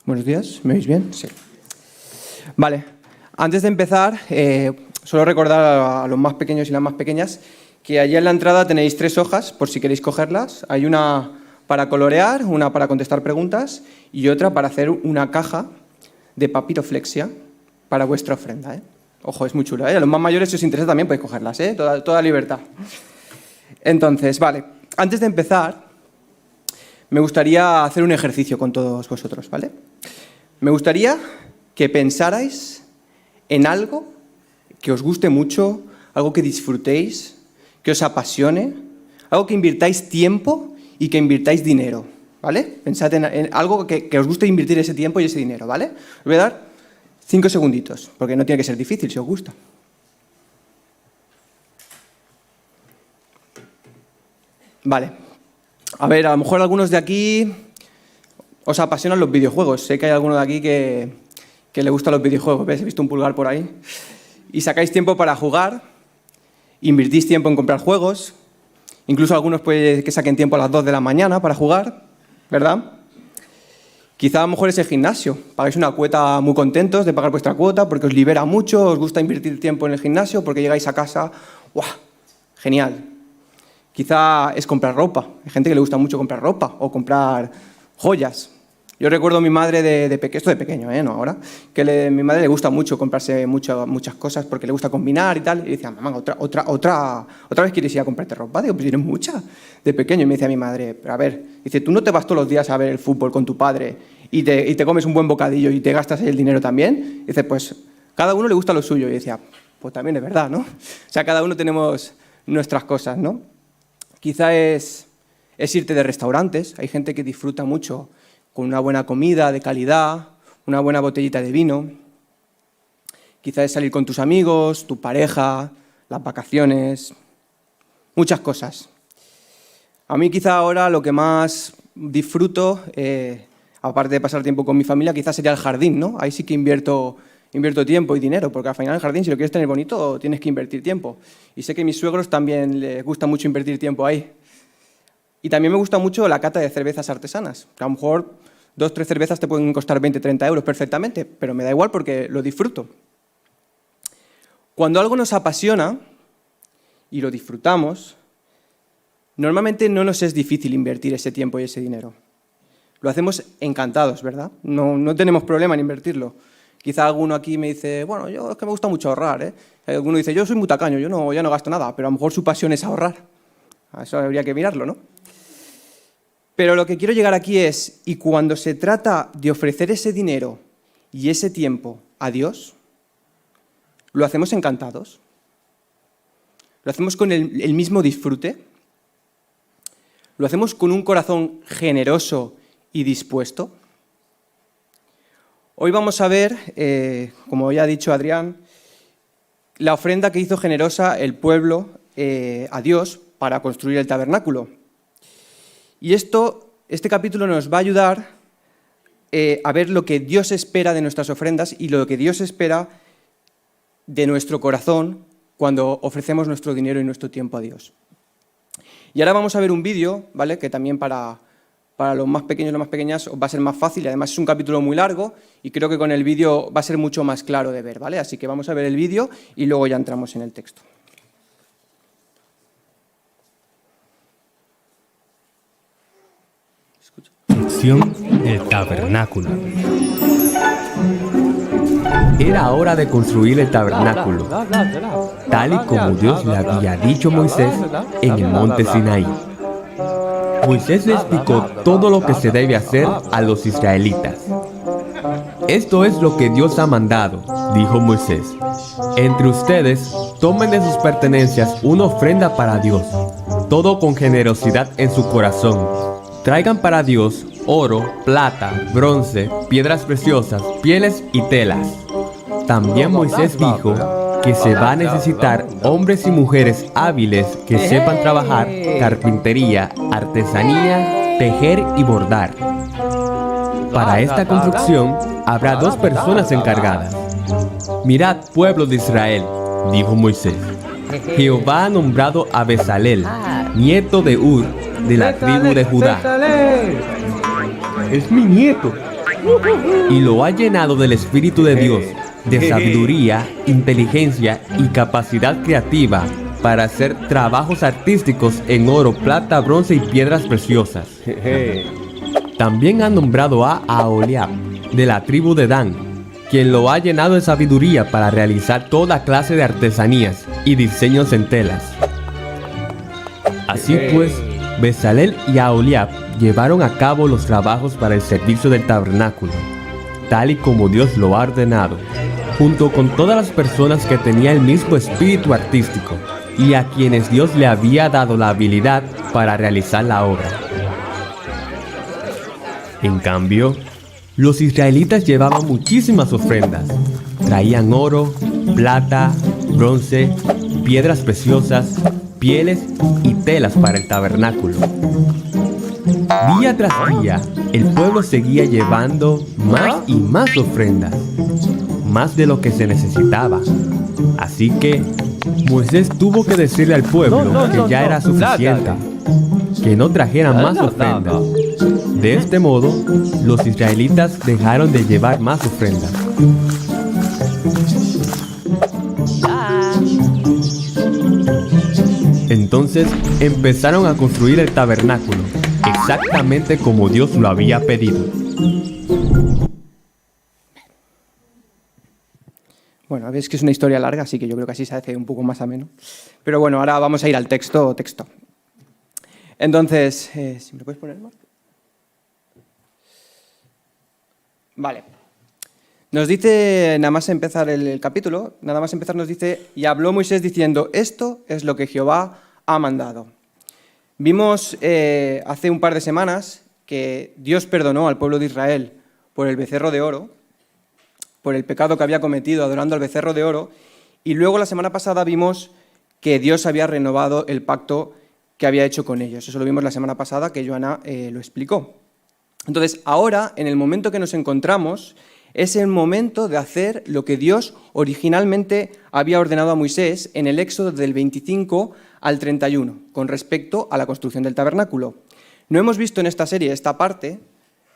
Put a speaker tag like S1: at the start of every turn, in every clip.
S1: Buenos días, ¿me oís bien? Sí. Vale, antes de empezar, solo recordar a los más pequeños y las más pequeñas que allí en la entrada tenéis 3 hojas, por si queréis cogerlas. Hay una para colorear, una para contestar preguntas y otra para hacer una caja de papiroflexia para vuestra ofrenda, ¿eh? Ojo, es muy chulo, ¿eh? A los más mayores, si os interesa, también podéis cogerlas, ¿eh? Toda libertad. Entonces, vale, antes de empezar, me gustaría hacer un ejercicio con todos vosotros, ¿vale? Me gustaría que pensarais en algo que os guste mucho, algo que disfrutéis, que os apasione, algo que invirtáis tiempo y que invirtáis dinero, ¿vale? Pensad en algo que os guste invertir ese tiempo y ese dinero, ¿vale? Os voy a dar 5 segunditos, porque no tiene que ser difícil si os gusta. Vale. A ver, a lo mejor algunos de aquí os apasionan los videojuegos. Sé que hay alguno de aquí que le gustan los videojuegos. ¿Ves? He visto un pulgar por ahí. Y sacáis tiempo para jugar, invertís tiempo en comprar juegos, incluso algunos puede que saquen tiempo a las 2 de la mañana para jugar, ¿verdad? Quizá a lo mejor es el gimnasio. Pagáis una cuota muy contentos de pagar vuestra cuota porque os libera mucho, os gusta invertir tiempo en el gimnasio porque llegáis a casa, ¡guau! Genial. Quizá es comprar ropa. Hay gente que le gusta mucho comprar ropa o comprar joyas. Yo recuerdo a mi madre de pequeño, no ahora, que mi madre le gusta mucho comprarse muchas cosas porque le gusta combinar y tal. Y decía, mamá, otra vez quieres ir a comprarte ropa. Digo, pues tienes mucha. De pequeño. Y me decía mi madre, pero a ver, dice, tú no te vas todos los días a ver el fútbol con tu padre y te comes un buen bocadillo y te gastas el dinero también. Y dice, pues cada uno le gusta lo suyo. Y decía, pues también es verdad, ¿no? O sea, cada uno tenemos nuestras cosas, ¿no? Quizá es irte de restaurantes. Hay gente que disfruta mucho con una buena comida de calidad, una buena botellita de vino. Quizá es salir con tus amigos, tu pareja, las vacaciones, muchas cosas. A mí quizá ahora lo que más disfruto, aparte de pasar tiempo con mi familia, quizá sería el jardín, ¿no? Ahí sí que invierto tiempo y dinero, porque al final el jardín, si lo quieres tener bonito, tienes que invertir tiempo. Y sé que a mis suegros también les gusta mucho invertir tiempo ahí. Y también me gusta mucho la cata de cervezas artesanas, que a lo mejor 2 o 3 cervezas te pueden costar 20 o 30 euros perfectamente, pero me da igual porque lo disfruto. Cuando algo nos apasiona y lo disfrutamos, normalmente no nos es difícil invertir ese tiempo y ese dinero. Lo hacemos encantados, ¿verdad? No tenemos problema en invertirlo. Quizá alguno aquí me dice, bueno, yo es que me gusta mucho ahorrar, ¿eh? Alguno dice, yo soy muy tacaño, yo ya no gasto nada, pero a lo mejor su pasión es ahorrar. A eso habría que mirarlo, ¿no? Pero lo que quiero llegar aquí es, y cuando se trata de ofrecer ese dinero y ese tiempo a Dios, ¿lo hacemos encantados? ¿Lo hacemos con el mismo disfrute? ¿Lo hacemos con un corazón generoso y dispuesto? Hoy vamos a ver, como ya ha dicho Adrián, la ofrenda que hizo generosa el pueblo a Dios para construir el tabernáculo. Y este capítulo nos va a ayudar a ver lo que Dios espera de nuestras ofrendas y lo que Dios espera de nuestro corazón cuando ofrecemos nuestro dinero y nuestro tiempo a Dios. Y ahora vamos a ver un vídeo, ¿vale? Que también para los más pequeños y las más pequeñas va a ser más fácil. Además es un capítulo muy largo y creo que con el vídeo va a ser mucho más claro de ver, ¿vale? Así que vamos a ver el vídeo y luego ya entramos en el texto.
S2: Sección El tabernáculo. Era hora de construir el tabernáculo, tal y como Dios le había dicho a Moisés en el monte Sinaí. Moisés le explicó todo lo que se debe hacer a los israelitas. Esto es lo que Dios ha mandado, dijo Moisés. Entre ustedes, tomen de sus pertenencias una ofrenda para Dios, todo con generosidad en su corazón. Traigan para Dios oro, plata, bronce, piedras preciosas, pieles y telas. También Moisés dijo que se va a necesitar hombres y mujeres hábiles que sepan trabajar, carpintería, artesanía, tejer y bordar. Para esta construcción habrá 2 personas encargadas. Mirad, pueblo de Israel, dijo Moisés. Jehová ha nombrado a Bezalel, nieto de Ur, de la tribu de Judá.
S3: Es mi nieto.
S2: y lo ha llenado del Espíritu de Dios, de sabiduría, inteligencia y capacidad creativa para hacer trabajos artísticos en oro, plata, bronce y piedras preciosas. También han nombrado a Aholiab, de la tribu de Dan, quien lo ha llenado de sabiduría para realizar toda clase de artesanías y diseños en telas. Así pues, Bezalel y Aholiab llevaron a cabo los trabajos para el servicio del tabernáculo, tal y como Dios lo ha ordenado, junto con todas las personas que tenían el mismo espíritu artístico y a quienes Dios le había dado la habilidad para realizar la obra. En cambio, los israelitas llevaban muchísimas ofrendas. Traían oro, plata, bronce, piedras preciosas, pieles y telas para el tabernáculo. Día tras día, el pueblo seguía llevando más y más ofrendas, más de lo que se necesitaba. Así que Moisés tuvo que decirle al pueblo que ya era suficiente, que no trajeran más ofrendas. De este modo, los israelitas dejaron de llevar más ofrendas. Entonces empezaron a construir el tabernáculo, exactamente como Dios lo había pedido.
S1: Bueno, ves que es una historia larga, así que yo creo que así se hace un poco más ameno. Pero bueno, ahora vamos a ir al texto. Entonces, ¿si me lo puedes poner, Marc? Vale. Nos dice, nada más empezar el capítulo, nos dice, y habló Moisés diciendo, esto es lo que Jehová ha mandado. Vimos hace un par de semanas que Dios perdonó al pueblo de Israel por el becerro de oro, por el pecado que había cometido adorando al becerro de oro, y luego la semana pasada vimos que Dios había renovado el pacto que había hecho con ellos. Eso lo vimos la semana pasada, que Joana lo explicó. Entonces, ahora, en el momento que nos encontramos, es el momento de hacer lo que Dios originalmente había ordenado a Moisés en el Éxodo del 25 al 31, con respecto a la construcción del tabernáculo. No hemos visto en esta serie esta parte,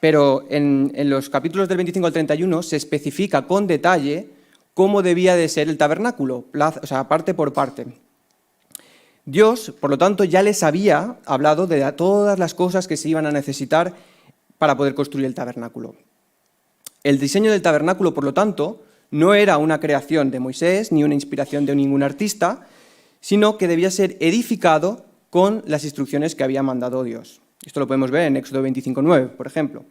S1: pero en los capítulos del 25 al 31 se especifica con detalle cómo debía de ser el tabernáculo, o sea, parte por parte. Dios, por lo tanto, ya les había hablado de todas las cosas que se iban a necesitar para poder construir el tabernáculo. El diseño del tabernáculo, por lo tanto, no era una creación de Moisés ni una inspiración de ningún artista, sino que debía ser edificado con las instrucciones que había mandado Dios. Esto lo podemos ver en Éxodo 25:9, por ejemplo.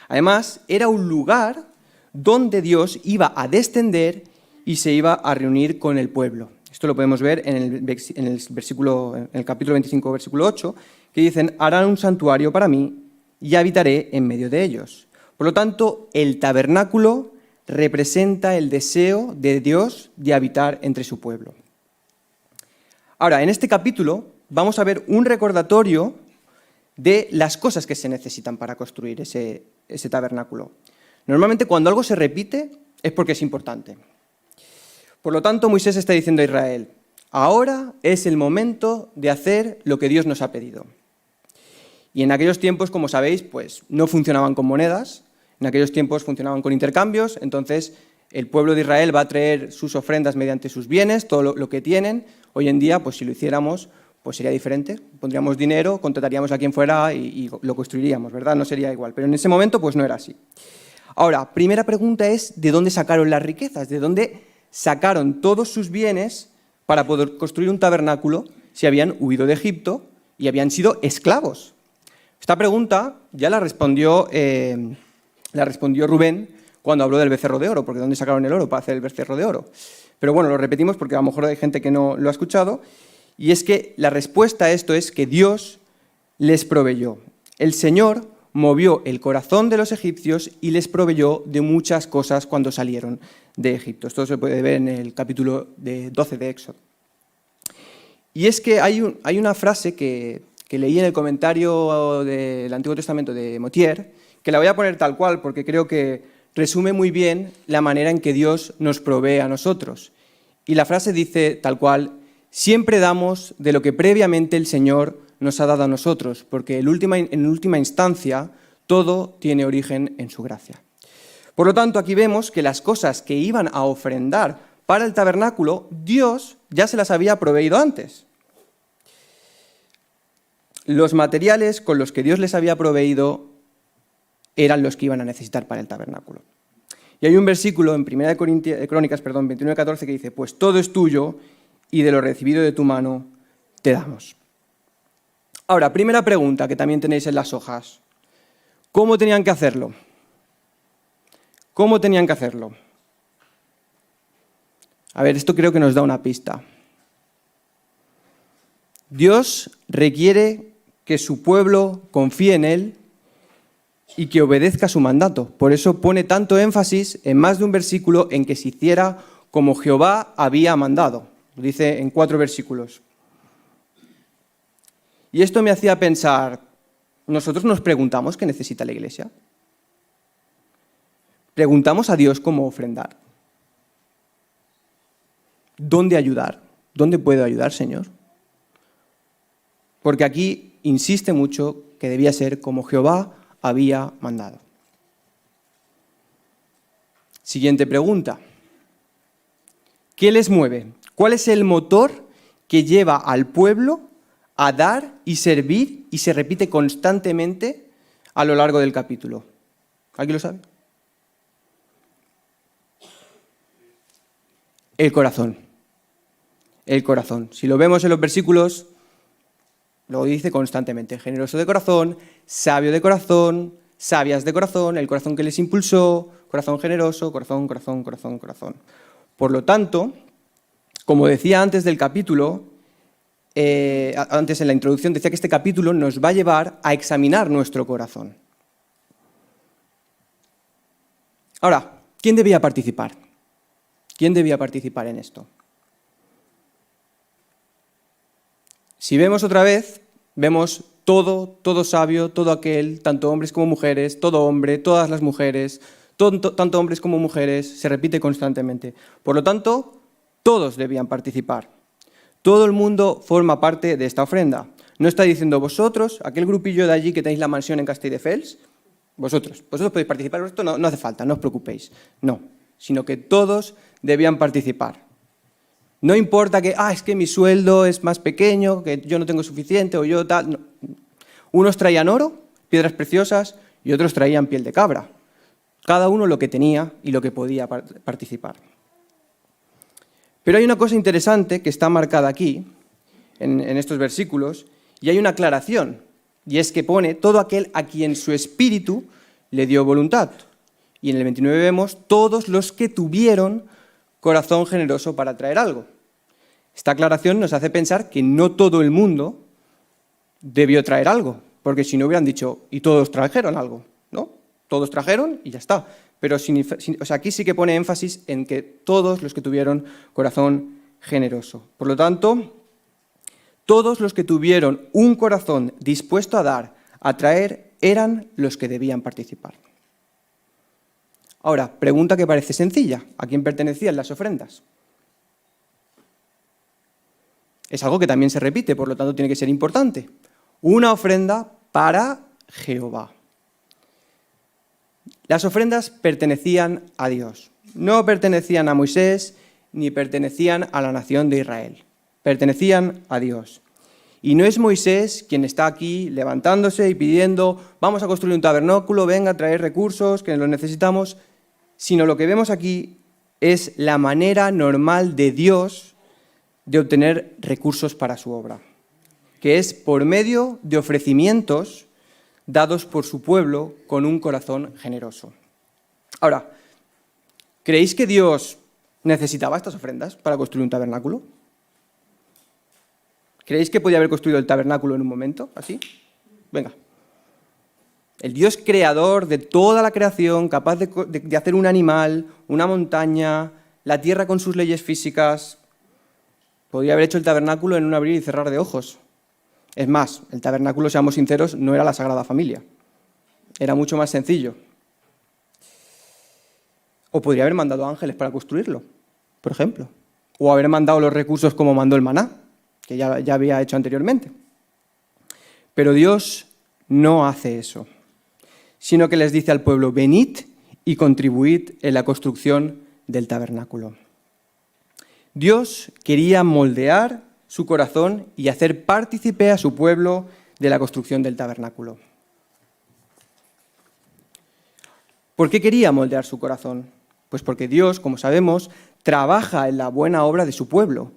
S1: Además, era un lugar donde Dios iba a descender y se iba a reunir con el pueblo. Esto lo podemos ver en el capítulo 25, versículo 8, que dicen, harán un santuario para mí y habitaré en medio de ellos. Por lo tanto, el tabernáculo representa el deseo de Dios de habitar entre su pueblo. Ahora, en este capítulo vamos a ver un recordatorio de las cosas que se necesitan para construir ese tabernáculo. Normalmente cuando algo se repite es porque es importante. Por lo tanto, Moisés está diciendo a Israel, ahora es el momento de hacer lo que Dios nos ha pedido. Y en aquellos tiempos, como sabéis, pues no funcionaban con monedas, en aquellos tiempos funcionaban con intercambios, entonces el pueblo de Israel va a traer sus ofrendas mediante sus bienes, todo lo que tienen. Hoy en día, pues si lo hiciéramos, pues sería diferente. Pondríamos dinero, contrataríamos a quien fuera y lo construiríamos, ¿verdad? No sería igual, pero en ese momento pues no era así. Ahora, primera pregunta es, ¿de dónde sacaron las riquezas? ¿De dónde sacaron todos sus bienes para poder construir un tabernáculo si habían huido de Egipto y habían sido esclavos? Esta pregunta ya la respondió Rubén cuando habló del becerro de oro, porque ¿dónde sacaron el oro para hacer el becerro de oro? Pero bueno, lo repetimos porque a lo mejor hay gente que no lo ha escuchado, y es que la respuesta a esto es que Dios les proveyó. El Señor movió el corazón de los egipcios y les proveyó de muchas cosas cuando salieron de Egipto. Esto se puede ver en el capítulo 12 de Éxodo. Y es que hay una frase que leí en el comentario del Antiguo Testamento de Motier, que la voy a poner tal cual porque creo que resume muy bien la manera en que Dios nos provee a nosotros. Y la frase dice tal cual, siempre damos de lo que previamente el Señor nos ha dado a nosotros, porque en última instancia Todo tiene origen en su gracia. Por lo tanto, aquí vemos que las cosas que iban a ofrendar para el tabernáculo, Dios ya se las había proveído antes. Los materiales con los que Dios les había proveído eran los que iban a necesitar para el tabernáculo. Y hay un versículo en 1 Crónicas 29:14 que dice, pues todo es tuyo y de lo recibido de tu mano te damos. Ahora, primera pregunta que también tenéis en las hojas. ¿Cómo tenían que hacerlo? ¿Cómo tenían que hacerlo? A ver, esto creo que nos da una pista. Dios requiere que su pueblo confíe en Él y que obedezca su mandato. Por eso pone tanto énfasis en más de un versículo en que se hiciera como Jehová había mandado. Lo dice en 4 versículos. Y esto me hacía pensar, ¿nosotros nos preguntamos qué necesita la Iglesia? ¿Preguntamos a Dios cómo ofrendar? ¿Dónde ayudar? ¿Dónde puedo ayudar, Señor? Porque aquí insiste mucho que debía ser como Jehová había mandado. Siguiente pregunta. ¿Qué les mueve? ¿Cuál es el motor que lleva al pueblo a dar y servir y se repite constantemente a lo largo del capítulo? ¿Alguien lo sabe? El corazón. El corazón. Si lo vemos en los versículos, lo dice constantemente. Generoso de corazón, sabio de corazón, sabias de corazón, el corazón que les impulsó, corazón generoso, corazón, corazón, corazón, corazón. Por lo tanto, como decía antes del capítulo, antes en la introducción, decía que este capítulo nos va a llevar a examinar nuestro corazón. Ahora, ¿quién debía participar? ¿Quién debía participar en esto? Si vemos otra vez, vemos todo sabio, todo aquel, tanto hombres como mujeres, todo hombre, todas las mujeres, tanto hombres como mujeres, se repite constantemente. Por lo tanto, todos debían participar. Todo el mundo forma parte de esta ofrenda. No está diciendo vosotros, aquel grupillo de allí que tenéis la mansión en Castelldefels, vosotros podéis participar, esto no hace falta, no os preocupéis. No, sino que todos debían participar. No importa que, es que mi sueldo es más pequeño, que yo no tengo suficiente o yo tal. No. Unos traían oro, piedras preciosas, y otros traían piel de cabra. Cada uno lo que tenía y lo que podía participar. Pero hay una cosa interesante que está marcada aquí, en estos versículos, y hay una aclaración, y es que pone todo aquel a quien su espíritu le dio voluntad. Y en el 29 vemos todos los que tuvieron corazón generoso para traer algo. Esta aclaración nos hace pensar que no todo el mundo debió traer algo, porque si no hubieran dicho, y todos trajeron algo, ¿no? Todos trajeron y ya está. Pero aquí sí que pone énfasis en que todos los que tuvieron corazón generoso. Por lo tanto, todos los que tuvieron un corazón dispuesto a dar, a traer, eran los que debían participar. Ahora, pregunta que parece sencilla. ¿A quién pertenecían las ofrendas? Es algo que también se repite, por lo tanto tiene que ser importante. Una ofrenda para Jehová. Las ofrendas pertenecían a Dios. No pertenecían a Moisés ni pertenecían a la nación de Israel. Pertenecían a Dios. Y no es Moisés quien está aquí levantándose y pidiendo, vamos a construir un tabernáculo, venga a traer recursos, que los necesitamos, sino lo que vemos aquí es la manera normal de Dios de obtener recursos para su obra, que es por medio de ofrecimientos dados por su pueblo con un corazón generoso. Ahora, ¿creéis que Dios necesitaba estas ofrendas para construir un tabernáculo? ¿Creéis que podía haber construido el tabernáculo en un momento, así? Venga. El Dios creador de toda la creación, capaz de hacer un animal, una montaña, la tierra con sus leyes físicas, podría haber hecho el tabernáculo en un abrir y cerrar de ojos. Es más, el tabernáculo, seamos sinceros, no era la Sagrada Familia. Era mucho más sencillo. O podría haber mandado ángeles para construirlo, por ejemplo. O haber mandado los recursos como mandó el maná, que ya había hecho anteriormente. Pero Dios no hace eso, sino que les dice al pueblo: venid y contribuid en la construcción del tabernáculo. Dios quería moldear su corazón y hacer partícipe a su pueblo de la construcción del tabernáculo. ¿Por qué quería moldear su corazón? Pues porque Dios, como sabemos, trabaja en la buena obra de su pueblo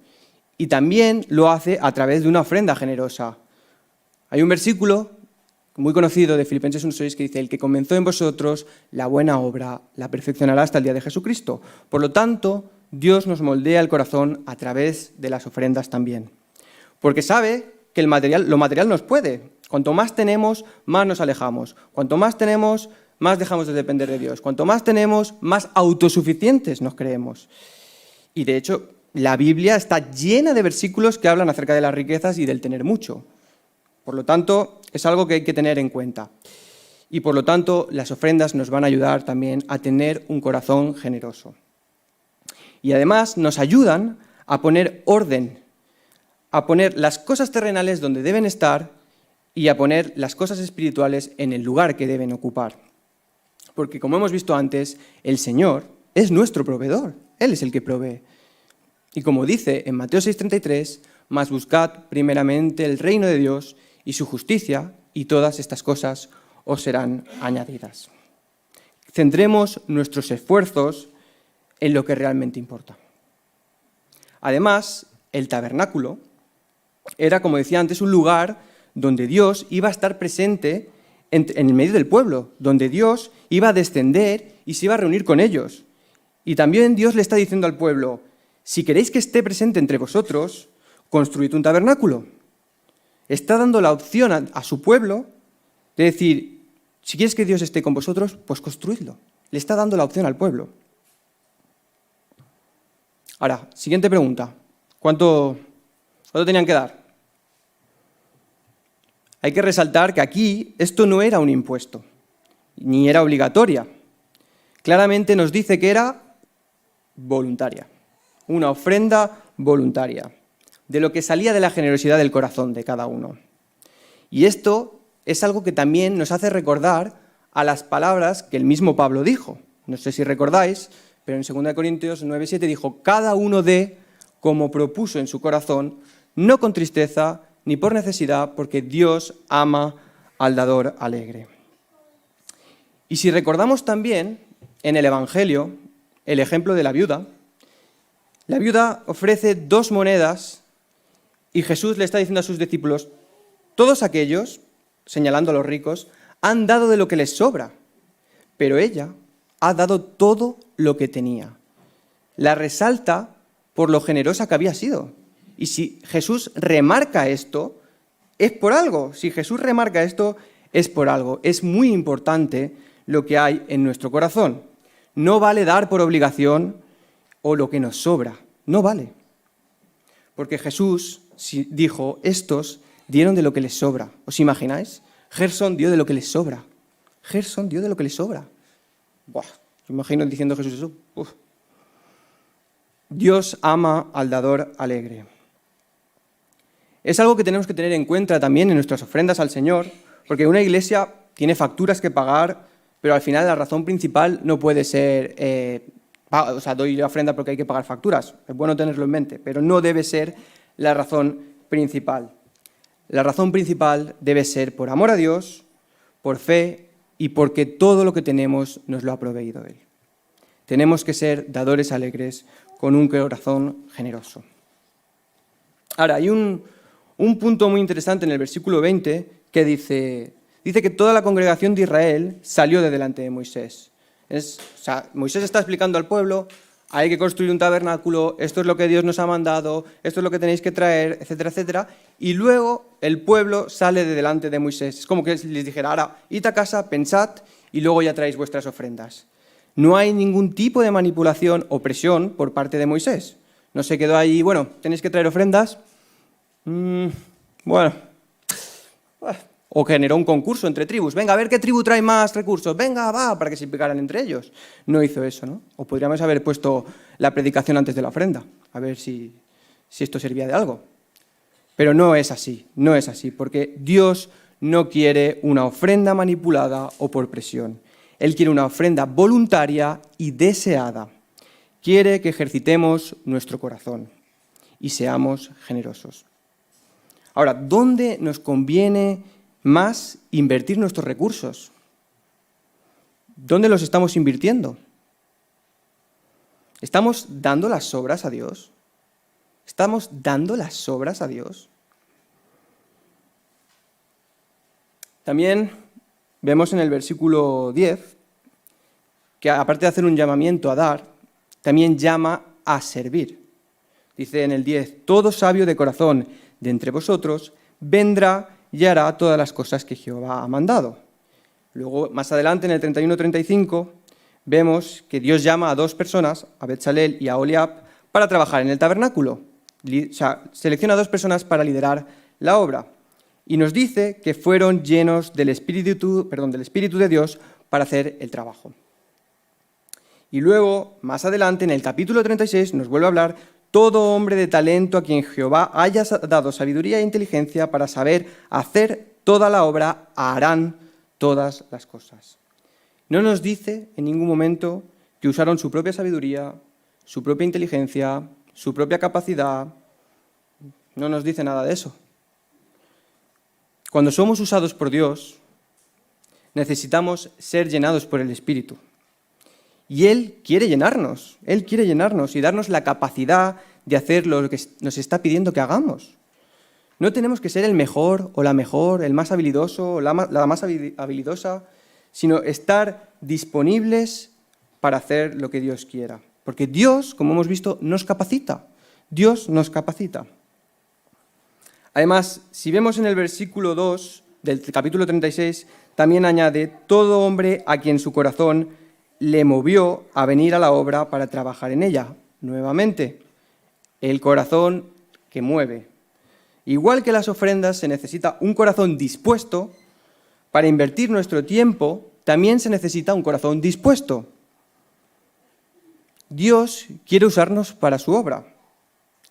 S1: y también lo hace a través de una ofrenda generosa. Hay un versículo muy conocido de Filipenses 1:6 que dice: el que comenzó en vosotros la buena obra la perfeccionará hasta el día de Jesucristo. Por lo tanto, Dios nos moldea el corazón a través de las ofrendas también. Porque sabe que lo material nos puede. Cuanto más tenemos, más nos alejamos. Cuanto más tenemos, más dejamos de depender de Dios. Cuanto más tenemos, más autosuficientes nos creemos. Y de hecho, la Biblia está llena de versículos que hablan acerca de las riquezas y del tener mucho. Por lo tanto, es algo que hay que tener en cuenta. Y por lo tanto, las ofrendas nos van a ayudar también a tener un corazón generoso. Y además nos ayudan a poner orden, a poner las cosas terrenales donde deben estar y a poner las cosas espirituales en el lugar que deben ocupar. Porque como hemos visto antes, el Señor es nuestro proveedor, Él es el que provee. Y como dice en Mateo 6:33, mas buscad primeramente el reino de Dios y su justicia, y todas estas cosas os serán añadidas. Centremos nuestros esfuerzos en lo que realmente importa. Además, el tabernáculo era, como decía antes, un lugar donde Dios iba a estar presente en el medio del pueblo, donde Dios iba a descender y se iba a reunir con ellos. Y también Dios le está diciendo al pueblo: si queréis que esté presente entre vosotros, construid un tabernáculo. Está dando la opción a su pueblo de decir: si quieres que Dios esté con vosotros, pues construidlo. Le está dando la opción al pueblo. Ahora, siguiente pregunta. ¿Cuánto tenían que dar? Hay que resaltar que aquí esto no era un impuesto, ni era obligatoria. Claramente nos dice que era voluntaria, una ofrenda voluntaria, de lo que salía de la generosidad del corazón de cada uno. Y esto es algo que también nos hace recordar a las palabras que el mismo Pablo dijo. No sé si recordáis, pero en 2 Corintios 9:7 dijo: cada uno dé como propuso en su corazón, no con tristeza ni por necesidad, porque Dios ama al dador alegre. Y si recordamos también en el Evangelio el ejemplo de la viuda ofrece 2 monedas y Jesús le está diciendo a sus discípulos: todos aquellos, señalando a los ricos, han dado de lo que les sobra, pero ella ha dado todo lo que tenía. La resalta por lo generosa que había sido. Y si Jesús remarca esto, es por algo. Si Jesús remarca esto, es por algo. Es muy importante lo que hay en nuestro corazón. No vale dar por obligación o lo que nos sobra. No vale. Porque Jesús dijo: estos dieron de lo que les sobra. ¿Os imagináis? Gerson dio de lo que les sobra. Gerson dio de lo que les sobra. Buah, me imagino diciendo Jesús eso. Uf. Dios ama al dador alegre. Es algo que tenemos que tener en cuenta también en nuestras ofrendas al Señor, porque una iglesia tiene facturas que pagar, pero al final la razón principal no puede ser, doy la ofrenda porque hay que pagar facturas. Es bueno tenerlo en mente, pero no debe ser la razón principal. La razón principal debe ser por amor a Dios, por fe y porque todo lo que tenemos nos lo ha proveído Él. Tenemos que ser dadores alegres con un corazón generoso. Ahora, hay un punto muy interesante en el versículo 20 que dice que toda la congregación de Israel salió de delante de Moisés. Moisés está explicando al pueblo: hay que construir un tabernáculo, esto es lo que Dios nos ha mandado, esto es lo que tenéis que traer, etcétera, etcétera. Y luego el pueblo sale de delante de Moisés. Es como que les dijera: ahora, id a casa, pensad y luego ya traéis vuestras ofrendas. No hay ningún tipo de manipulación o presión por parte de Moisés. No se quedó ahí: bueno, tenéis que traer ofrendas. O generó un concurso entre tribus. Venga, a ver qué tribu trae más recursos. Venga, va, para que se picaran entre ellos. No hizo eso, ¿no? O podríamos haber puesto la predicación antes de la ofrenda, a ver si esto servía de algo. Pero no es así, porque Dios no quiere una ofrenda manipulada o por presión. Él quiere una ofrenda voluntaria y deseada. Quiere que ejercitemos nuestro corazón y seamos generosos. Ahora, ¿dónde nos conviene más invertir nuestros recursos? ¿Dónde los estamos invirtiendo? ¿Estamos dando las sobras a Dios? ¿Estamos dando las sobras a Dios? También vemos en el versículo 10 que aparte de hacer un llamamiento a dar, también llama a servir. Dice en el 10, todo sabio de corazón de entre vosotros vendrá y hará todas las cosas que Jehová ha mandado. Luego, más adelante, en el 31-35, vemos que Dios llama a dos personas, a Betzalel y a Oliab, para trabajar en el tabernáculo. O sea, selecciona a dos personas para liderar la obra. Y nos dice que fueron llenos del Espíritu de Dios para hacer el trabajo. Y luego, más adelante, en el capítulo 36, nos vuelve a hablar todo hombre de talento a quien Jehová haya dado sabiduría e inteligencia para saber hacer toda la obra, harán todas las cosas. No nos dice en ningún momento que usaron su propia sabiduría, su propia inteligencia, su propia capacidad. No nos dice nada de eso. Cuando somos usados por Dios, necesitamos ser llenados por el Espíritu. Y Él quiere llenarnos y darnos la capacidad de hacer lo que nos está pidiendo que hagamos. No tenemos que ser el mejor o la mejor, el más habilidoso o la más habilidosa, sino estar disponibles para hacer lo que Dios quiera. Porque Dios, como hemos visto, nos capacita. Dios nos capacita. Además, si vemos en el versículo 2 del capítulo 36, también añade, todo hombre a quien su corazón le movió a venir a la obra para trabajar en ella. Nuevamente, el corazón que mueve. Igual que las ofrendas, se necesita un corazón dispuesto. Para invertir nuestro tiempo, también se necesita un corazón dispuesto. Dios quiere usarnos para su obra.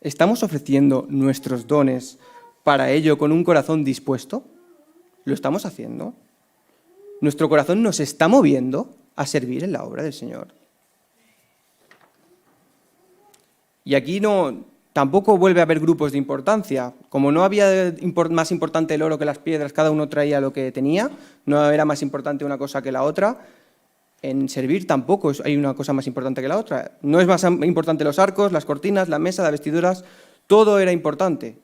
S1: ¿Estamos ofreciendo nuestros dones para ello con un corazón dispuesto? ¿Lo estamos haciendo? ¿Nuestro corazón nos está moviendo a servir en la obra del Señor? Y aquí tampoco vuelve a haber grupos de importancia. Como no había más importante el oro que las piedras, cada uno traía lo que tenía, no era más importante una cosa que la otra, en servir tampoco hay una cosa más importante que la otra. No es más importante los arcos, las cortinas, la mesa, las vestiduras, todo era importante.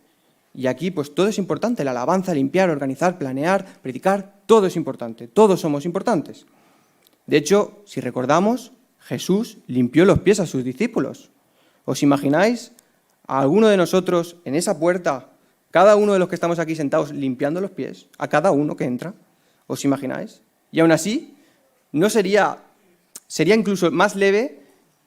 S1: Y aquí pues todo es importante, la alabanza, limpiar, organizar, planear, predicar, todo es importante, todos somos importantes. De hecho, si recordamos, Jesús limpió los pies a sus discípulos. ¿Os imagináis a alguno de nosotros en esa puerta, cada uno de los que estamos aquí sentados limpiando los pies, a cada uno que entra? ¿Os imagináis? Y aún así, sería incluso más leve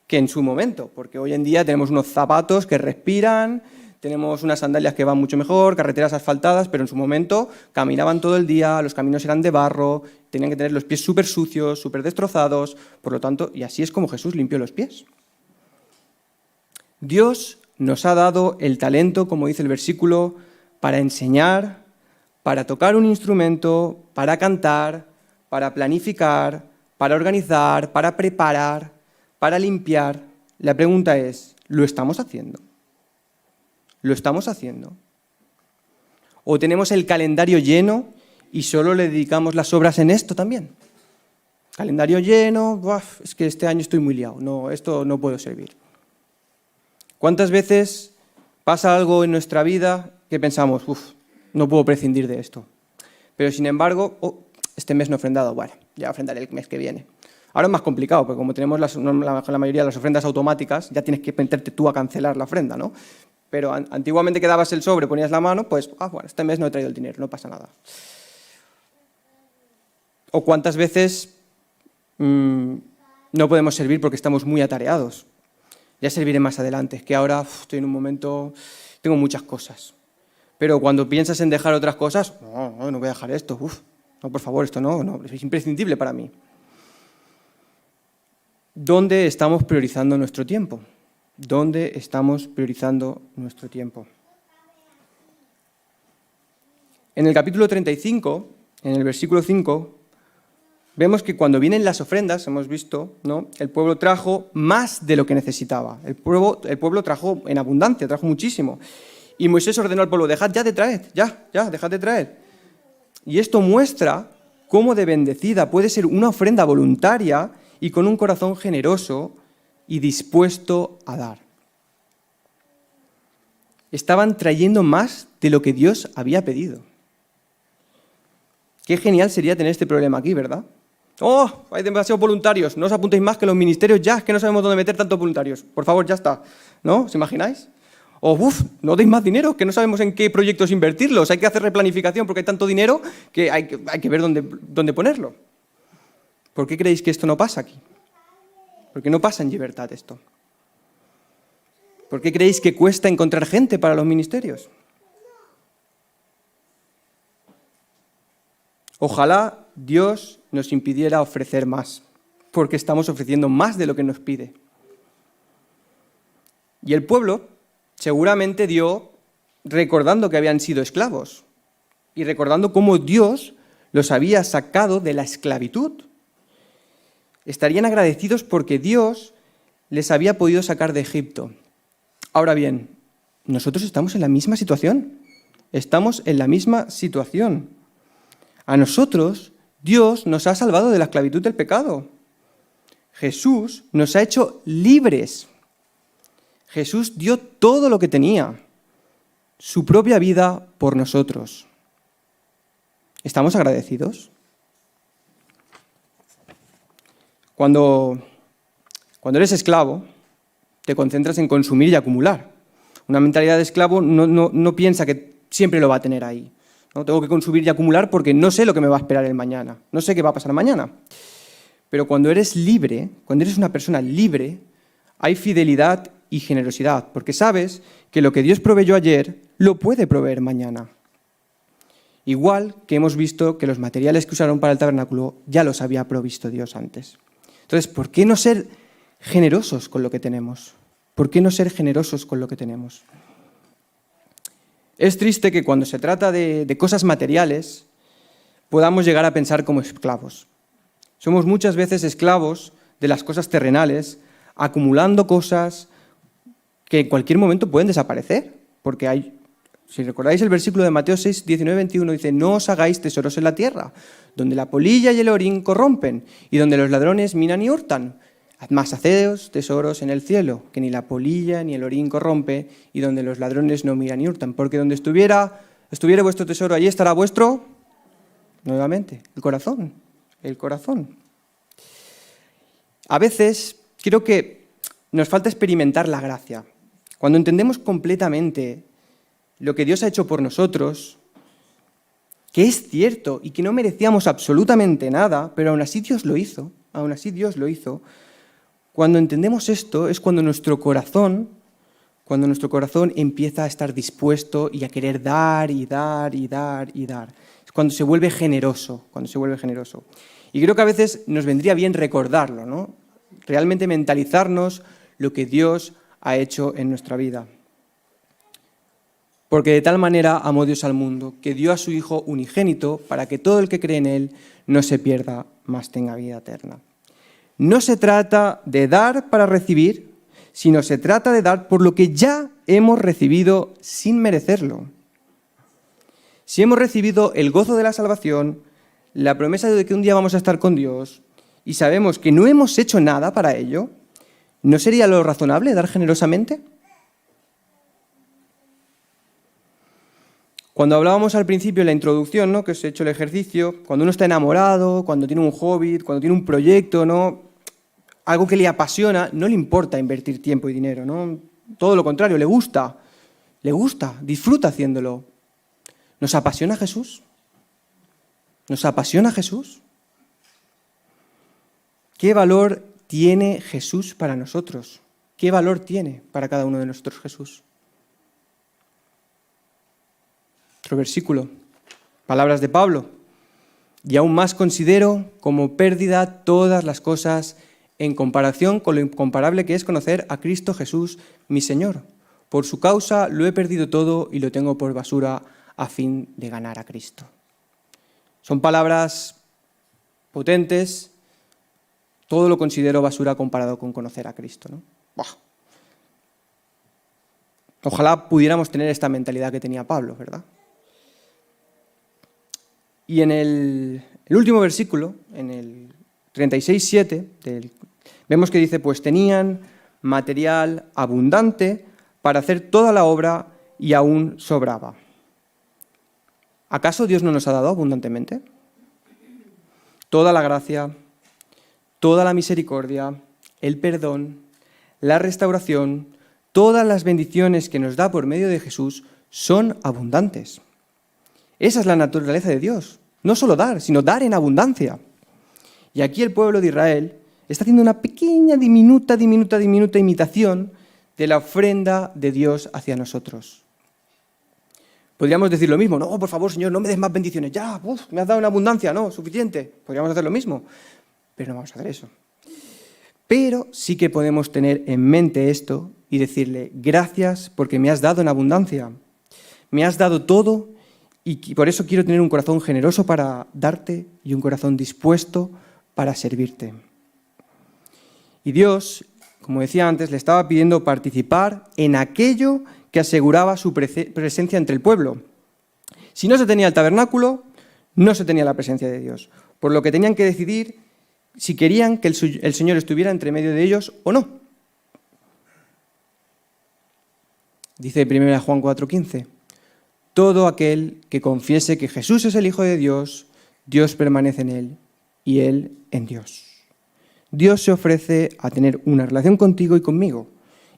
S1: que en su momento, porque hoy en día tenemos unos zapatos que respiran, tenemos unas sandalias que van mucho mejor, carreteras asfaltadas, pero en su momento caminaban todo el día, los caminos eran de barro, tenían que tener los pies súper sucios, súper destrozados, por lo tanto, y así es como Jesús limpió los pies. Dios nos ha dado el talento, como dice el versículo, para enseñar, para tocar un instrumento, para cantar, para planificar, para organizar, para preparar, para limpiar. La pregunta es, ¿lo estamos haciendo? ¿Lo estamos haciendo? ¿O tenemos el calendario lleno y solo le dedicamos las obras en esto también? Calendario lleno, es que este año estoy muy liado, no, esto no puedo servir. ¿Cuántas veces pasa algo en nuestra vida que pensamos, no puedo prescindir de esto? Pero sin embargo, este mes no he ofrendado, bueno, ya ofrendaré el mes que viene. Ahora es más complicado, porque como tenemos la mayoría de las ofrendas automáticas, ya tienes que meterte tú a cancelar la ofrenda, ¿no? Pero antiguamente quedabas el sobre, ponías la mano, pues, bueno, este mes no he traído el dinero, no pasa nada. O cuántas veces no podemos servir porque estamos muy atareados. Ya serviré más adelante, que ahora estoy en un momento, tengo muchas cosas. Pero cuando piensas en dejar otras cosas, no voy a dejar esto, no, por favor, esto no, es imprescindible para mí. ¿Dónde estamos priorizando nuestro tiempo? ¿Dónde estamos priorizando nuestro tiempo? En el capítulo 35, en el versículo 5, vemos que cuando vienen las ofrendas, hemos visto, ¿no? El pueblo trajo más de lo que necesitaba. El pueblo trajo en abundancia, trajo muchísimo. Y Moisés ordenó al pueblo, dejad ya de traer, ya, dejad de traer. Y esto muestra cómo de bendecida puede ser una ofrenda voluntaria y con un corazón generoso y dispuesto a dar. Estaban trayendo más de lo que Dios había pedido. Qué genial sería tener este problema aquí, ¿verdad? ¡Oh! Hay demasiados voluntarios. No os apuntéis más que los ministerios ya, es que no sabemos dónde meter tantos voluntarios. Por favor, ya está. ¿No? ¿Os imagináis? O, no deis más dinero, que no sabemos en qué proyectos invertirlos. Hay que hacer replanificación porque hay tanto dinero que hay que ver dónde ponerlo. ¿Por qué creéis que esto no pasa aquí? ¿Por qué no pasa en Libertad esto? ¿Por qué creéis que cuesta encontrar gente para los ministerios? Ojalá Dios nos impidiera ofrecer más, porque estamos ofreciendo más de lo que nos pide. Y el pueblo seguramente dio recordando que habían sido esclavos y recordando cómo Dios los había sacado de la esclavitud. Estarían agradecidos porque Dios les había podido sacar de Egipto. Ahora bien, nosotros estamos en la misma situación. Estamos en la misma situación. A nosotros, Dios nos ha salvado de la esclavitud del pecado. Jesús nos ha hecho libres. Jesús dio todo lo que tenía, su propia vida por nosotros. ¿Estamos agradecidos? Cuando eres esclavo, te concentras en consumir y acumular. Una mentalidad de esclavo no piensa que siempre lo va a tener ahí. ¿No? Tengo que consumir y acumular porque no sé lo que me va a esperar el mañana. No sé qué va a pasar mañana. Pero cuando eres libre, cuando eres una persona libre, hay fidelidad y generosidad, porque sabes que lo que Dios proveyó ayer lo puede proveer mañana. Igual que hemos visto que los materiales que usaron para el tabernáculo ya los había provisto Dios antes. Entonces, ¿por qué no ser generosos con lo que tenemos? ¿Por qué no ser generosos con lo que tenemos? Es triste que cuando se trata de cosas materiales podamos llegar a pensar como esclavos. Somos muchas veces esclavos de las cosas terrenales, acumulando cosas que en cualquier momento pueden desaparecer, porque hay, si recordáis el versículo de Mateo 6, 19, 21, dice, no os hagáis tesoros en la tierra, donde la polilla y el orín corrompen, y donde los ladrones minan y hurtan. Mas haceos tesoros en el cielo, que ni la polilla ni el orín corrompe, y donde los ladrones no miran ni hurtan, porque donde estuviera vuestro tesoro, allí estará vuestro, nuevamente, el corazón. A veces creo que nos falta experimentar la gracia. Cuando entendemos completamente lo que Dios ha hecho por nosotros, que es cierto y que no merecíamos absolutamente nada, pero aún así Dios lo hizo, cuando entendemos esto es cuando nuestro corazón empieza a estar dispuesto y a querer dar y dar y dar y dar. Es cuando se vuelve generoso, Y creo que a veces nos vendría bien recordarlo, ¿no? Realmente mentalizarnos lo que Dios ha hecho en nuestra vida. Porque de tal manera amó Dios al mundo, que dio a su Hijo unigénito para que todo el que cree en Él no se pierda, mas tenga vida eterna. No se trata de dar para recibir, sino se trata de dar por lo que ya hemos recibido sin merecerlo. Si hemos recibido el gozo de la salvación, la promesa de que un día vamos a estar con Dios, y sabemos que no hemos hecho nada para ello, ¿no sería lo razonable dar generosamente? Cuando hablábamos al principio en la introducción, ¿no?, que os he hecho el ejercicio, cuando uno está enamorado, cuando tiene un hobby, cuando tiene un proyecto, ¿no?, algo que le apasiona, no le importa invertir tiempo y dinero, ¿no? Todo lo contrario, le gusta, disfruta haciéndolo. ¿Nos apasiona Jesús? ¿Nos apasiona Jesús? ¿Qué valor tiene Jesús para nosotros? ¿Qué valor tiene para cada uno de nosotros Jesús? Otro versículo, palabras de Pablo. Y aún más considero como pérdida todas las cosas en comparación con lo incomparable que es conocer a Cristo Jesús, mi Señor. Por su causa lo he perdido todo y lo tengo por basura a fin de ganar a Cristo. Son palabras potentes. Todo lo considero basura comparado con conocer a Cristo, ¿no? ¡Buah! Ojalá pudiéramos tener esta mentalidad que tenía Pablo, ¿verdad? Y en el último versículo, en el 36:7, vemos que dice, pues tenían material abundante para hacer toda la obra y aún sobraba. ¿Acaso Dios no nos ha dado abundantemente? Toda la gracia, toda la misericordia, el perdón, la restauración, todas las bendiciones que nos da por medio de Jesús son abundantes. Esa es la naturaleza de Dios. No solo dar, sino dar en abundancia. Y aquí el pueblo de Israel está haciendo una pequeña, diminuta imitación de la ofrenda de Dios hacia nosotros. Podríamos decir lo mismo. No, por favor, Señor, no me des más bendiciones. Ya, me has dado una abundancia. No, suficiente. Podríamos hacer lo mismo. Pero no vamos a hacer eso. Pero sí que podemos tener en mente esto y decirle, gracias porque me has dado en abundancia. Me has dado todo y por eso quiero tener un corazón generoso para darte y un corazón dispuesto para servirte. Y Dios, como decía antes, le estaba pidiendo participar en aquello que aseguraba su presencia entre el pueblo. Si no se tenía el tabernáculo, no se tenía la presencia de Dios. Por lo que tenían que decidir si querían que el Señor estuviera entre medio de ellos o no. Dice 1 Juan 4:15, todo aquel que confiese que Jesús es el Hijo de Dios, Dios permanece en él y él en Dios. Dios se ofrece a tener una relación contigo y conmigo,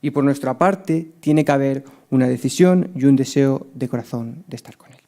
S1: y por nuestra parte tiene que haber una decisión y un deseo de corazón de estar con él.